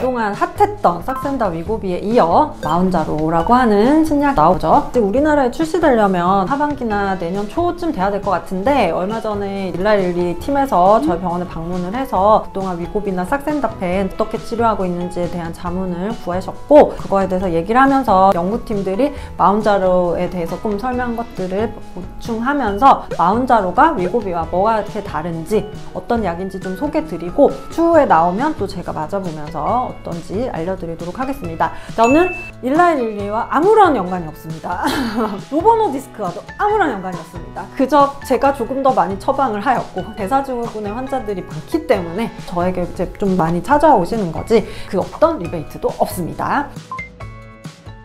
그동안 핫했던 싹센다 위고비에 이어 마운자로라고 하는 신약 나오죠. 이제 우리나라에 출시되려면 하반기나 내년 초쯤 돼야 될 것 같은데, 얼마 전에 일라일리 팀에서 저희 병원에 방문을 해서 그동안 위고비나 싹센다펜 어떻게 치료하고 있는지에 대한 자문을 구하셨고, 그거에 대해서 얘기를 하면서 연구팀들이 마운자로에 대해서 좀 설명한 것들을 보충하면서 마운자로가 위고비와 뭐가 이렇게 다른지, 어떤 약인지 좀 소개드리고, 추후에 나오면 또 제가 맞아보면서 어떤지 알려드리도록 하겠습니다. 저는 일라일리와 아무런 연관이 없습니다. 노보노디스크와도 아무런 연관이 없습니다. 그저 제가 조금 더 많이 처방을 하였고, 대사증후군의 환자들이 많기 때문에 저에게 이제 좀 많이 찾아오시는 거지, 그 어떤 리베이트도 없습니다.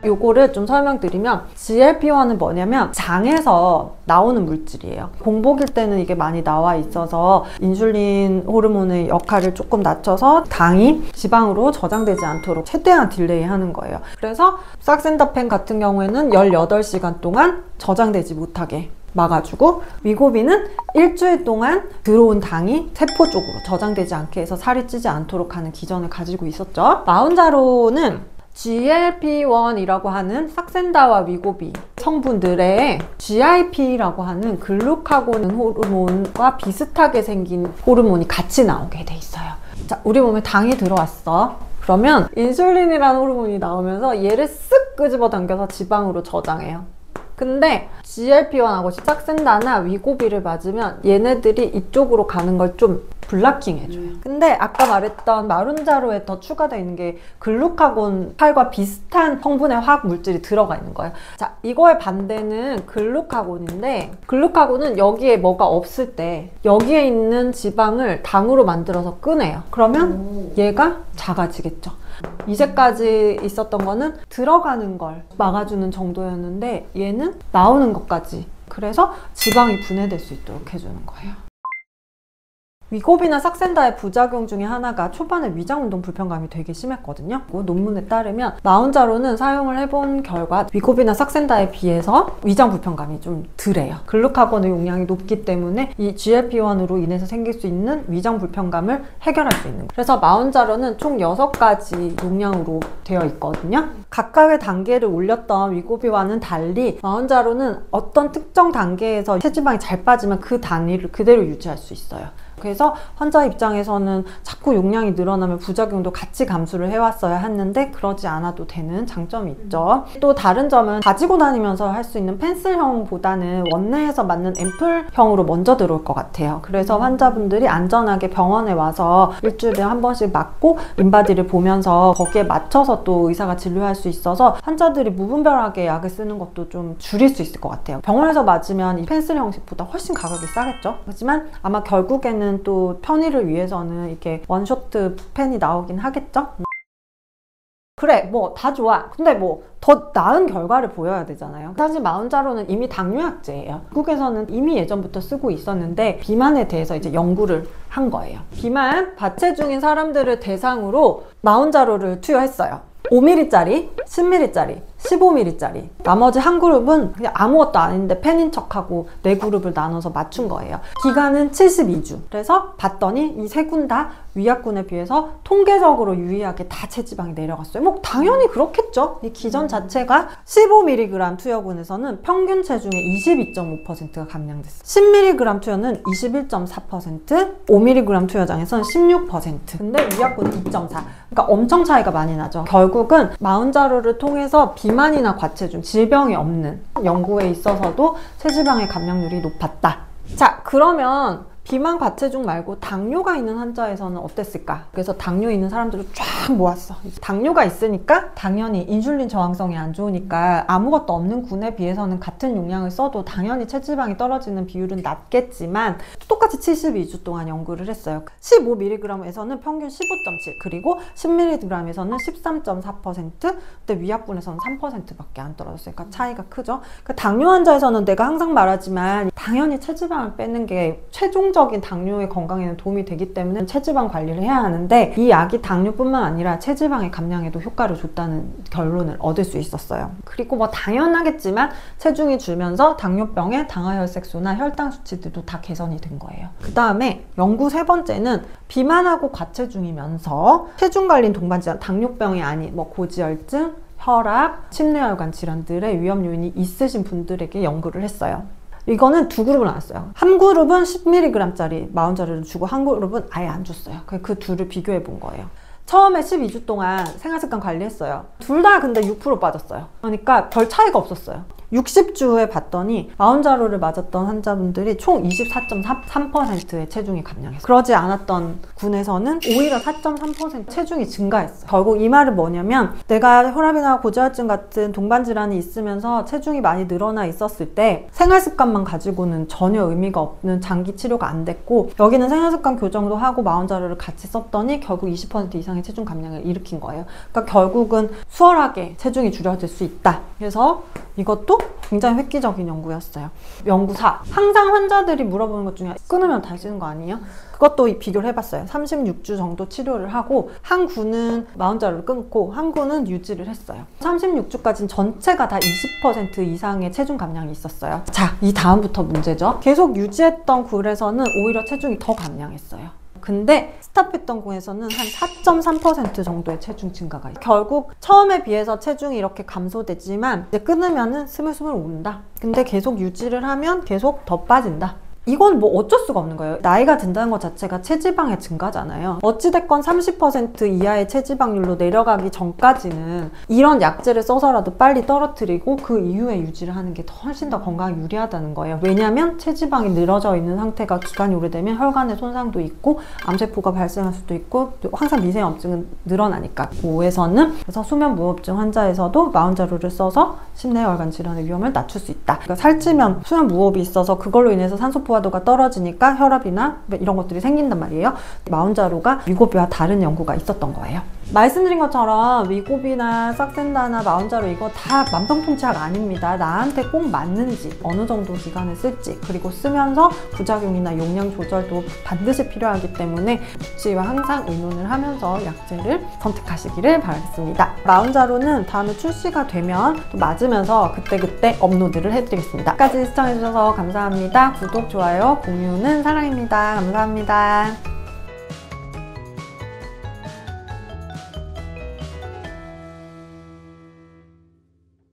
요거를 좀 설명드리면, GLP-1은 뭐냐면 장에서 나오는 물질이에요. 공복일 때는 이게 많이 나와 있어서 인슐린 호르몬의 역할을 조금 낮춰서 당이 지방으로 저장되지 않도록 최대한 딜레이 하는 거예요. 그래서 싹센다펜 같은 경우에는 18시간 동안 저장되지 못하게 막아주고, 위고비는 일주일 동안 들어온 당이 세포 쪽으로 저장되지 않게 해서 살이 찌지 않도록 하는 기전을 가지고 있었죠. 마운자로는 GLP-1이라고 하는 싹센다와 위고비 성분들의 GIP라고 하는 글루카곤 호르몬과 비슷하게 생긴 호르몬이 같이 나오게 돼 있어요. 자, 우리 몸에 당이 들어왔어. 그러면 인슐린이라는 호르몬이 나오면서 얘를 쓱 끄집어 당겨서 지방으로 저장해요. 근데 GLP-1하고 싹센다나 위고비를 맞으면 얘네들이 이쪽으로 가는 걸 좀 블락킹 해줘요. 근데 아까 말했던 마운자로에 더 추가되어 있는 게 글루카곤 8과 비슷한 성분의 화학 물질이 들어가 있는 거예요. 자, 이거의 반대는 글루카곤인데, 글루카곤은 여기에 뭐가 없을 때 여기에 있는 지방을 당으로 만들어서 끄내요. 그러면 얘가 작아지겠죠. 이제까지 있었던 거는 들어가는 걸 막아주는 정도였는데, 얘는 나오는 것까지, 그래서 지방이 분해될 수 있도록 해주는 거예요. 위고비나 싹센다의 부작용 중에 하나가 초반에 위장운동 불편감이 되게 심했거든요. 논문에 따르면 마운자로는 사용을 해본 결과 위고비나 싹센다에 비해서 위장 불편감이 좀 덜해요. 글루카곤의 용량이 높기 때문에 이 GLP-1으로 인해서 생길 수 있는 위장 불편감을 해결할 수 있는 거예요. 그래서 마운자로는 총 6가지 용량으로 되어 있거든요. 각각의 단계를 올렸던 위고비와는 달리 마운자로는 어떤 특정 단계에서 체지방이 잘 빠지면 그 단위를 그대로 유지할 수 있어요. 그래서 환자 입장에서는 자꾸 용량이 늘어나면 부작용도 같이 감수를 해왔어야 했는데, 그러지 않아도 되는 장점이 있죠. 또 다른 점은 가지고 다니면서 할 수 있는 펜슬형보다는 원내에서 맞는 앰플형으로 먼저 들어올 것 같아요. 그래서 환자분들이 안전하게 병원에 와서 일주일에 한 번씩 맞고 인바디를 보면서 거기에 맞춰서 또 의사가 진료할 수 있어서 환자들이 무분별하게 약을 쓰는 것도 좀 줄일 수 있을 것 같아요. 병원에서 맞으면 이 펜슬 형식보다 훨씬 가격이 싸겠죠. 하지만 아마 결국에는 또 편의를 위해서는 이렇게 원쇼트 펜이 나오긴 하겠죠. 그래, 뭐 다 좋아. 근데 뭐 더 나은 결과를 보여야 되잖아요. 사실 마운자로는 이미 당뇨약제예요. 한국에서는 이미 예전부터 쓰고 있었는데 비만에 대해서 이제 연구를 한 거예요. 비만, 과체중인 사람들을 대상으로 마운자로를 투여했어요. 5ml짜리, 10ml짜리, 15ml짜리. 나머지 한 그룹은 그냥 아무것도 아닌데 펜인 척하고 네 그룹을 나눠서 맞춘 거예요. 기간은 72주. 그래서 봤더니 이 세 군 다 위약군에 비해서 통계적으로 유의하게 다 체지방이 내려갔어요. 뭐 당연히 그렇겠죠. 이 기전 자체가 15mg 투여군에서는 평균 체중의 22.5%가 감량됐어요. 10mg 투여는 21.4%, 5mg 투여장에서는 16%. 근데 위약군은 2.4%. 그러니까 엄청 차이가 많이 나죠. 결국은 마운자로를 통해서 비만이나 과체중, 질병이 없는 연구에 있어서도 체지방의 감량률이 높았다. 자, 그러면 비만, 과체중 말고 당뇨가 있는 환자에서는 어땠을까? 그래서 당뇨 있는 사람들을 쫙 모았어. 당뇨가 있으니까 당연히 인슐린 저항성이 안 좋으니까 아무것도 없는 군에 비해서는 같은 용량을 써도 당연히 체지방이 떨어지는 비율은 낮겠지만 똑같이 72주 동안 연구를 했어요. 15mg에서는 평균 15.7, 그리고 10mg에서는 13.4%, 근데 위약군에서는 3%밖에 안 떨어졌으니까 차이가 크죠. 그 당뇨 환자에서는 내가 항상 말하지만 당연히 체지방을 빼는 게 최종적인 당뇨의 건강에는 도움이 되기 때문에 체지방 관리를 해야 하는데, 이 약이 당뇨뿐만 아니라 체지방의 감량에도 효과를 줬다는 결론을 얻을 수 있었어요. 그리고 뭐 당연하겠지만 체중이 줄면서 당뇨병의 당화혈색소나 혈당 수치들도 다 개선이 된 거예요. 그 다음에 연구 세 번째는 비만하고 과체중이면서 체중 관련 동반 질환, 당뇨병이 아닌 뭐 고지혈증, 혈압, 심뇌혈관 질환들의 위험 요인이 있으신 분들에게 연구를 했어요. 이거는 두 그룹을 나눴어요. 한 그룹은 10mg짜리 마운자를 주고 한 그룹은 아예 안 줬어요. 그 둘을 비교해 본 거예요. 처음에 12주 동안 생활습관 관리했어요. 둘 다 근데 6% 빠졌어요. 그러니까 별 차이가 없었어요. 60주 후에 봤더니 마운자로를 맞았던 환자분들이 총 24.3%의 체중이 감량했어요. 그러지 않았던 군에서는 오히려 4.3% 체중이 증가했어요. 결국 이 말은 뭐냐면, 내가 혈압이나 고지혈증 같은 동반질환이 있으면서 체중이 많이 늘어나 있었을 때 생활습관만 가지고는 전혀 의미가 없는 장기 치료가 안 됐고, 여기는 생활습관 교정도 하고 마운자로를 같이 썼더니 결국 20% 이상의 체중 감량을 일으킨 거예요. 그러니까 결국은 수월하게 체중이 줄여질 수 있다. 그래서 이것도 굉장히 획기적인 연구였어요. 연구 4. 항상 환자들이 물어보는 것 중에 끊으면 다시 찌는 거 아니에요? 그것도 비교를 해봤어요. 36주 정도 치료를 하고 한 구는 마운자로를 끊고 한 구는 유지를 했어요. 36주까지는 전체가 다 20% 이상의 체중 감량이 있었어요. 자, 이 다음부터 문제죠. 계속 유지했던 굴에서는 오히려 체중이 더 감량했어요. 근데 스탑했던 공에서는 한 4.3% 정도의 체중 증가가 있어요. 결국 처음에 비해서 체중이 이렇게 감소되지만 이제 끊으면은 스물스물 오른다. 근데 계속 유지를 하면 계속 더 빠진다. 이건 뭐 어쩔 수가 없는 거예요. 나이가 든다는 것 자체가 체지방의 증가잖아요. 어찌됐건 30% 이하의 체지방률로 내려가기 전까지는 이런 약제를 써서라도 빨리 떨어뜨리고 그 이후에 유지를 하는 게 훨씬 더 건강에 유리하다는 거예요. 왜냐하면 체지방이 늘어져 있는 상태가 기간이 오래되면 혈관에 손상도 있고 암세포가 발생할 수도 있고 항상 미세염증은 늘어나니까. 고에서는 그래서 수면무호흡증 환자에서도 마운자로를 써서 심뇌혈관 질환의 위험을 낮출 수 있다. 그러니까 살찌면 수면무호흡이 있어서 그걸로 인해서 산소포 도가 떨어지니까 혈압이나 이런 것들이 생긴단 말이에요. 마운자로가 위고비와 다른 연구가 있었던 거예요. 말씀드린 것처럼 위고비나 싹센다나 마운자로 이거 다 만병통치약 아닙니다. 나한테 꼭 맞는지, 어느 정도 기간을 쓸지, 그리고 쓰면서 부작용이나 용량 조절도 반드시 필요하기 때문에 복지와 항상 의논을 하면서 약제를 선택하시기를 바라겠습니다. 마운자로는 다음에 출시가 되면 또 맞으면서 그때그때 업로드를 해드리겠습니다. 끝까지 시청해주셔서 감사합니다. 구독, 좋아요, 공유는 사랑입니다. 감사합니다.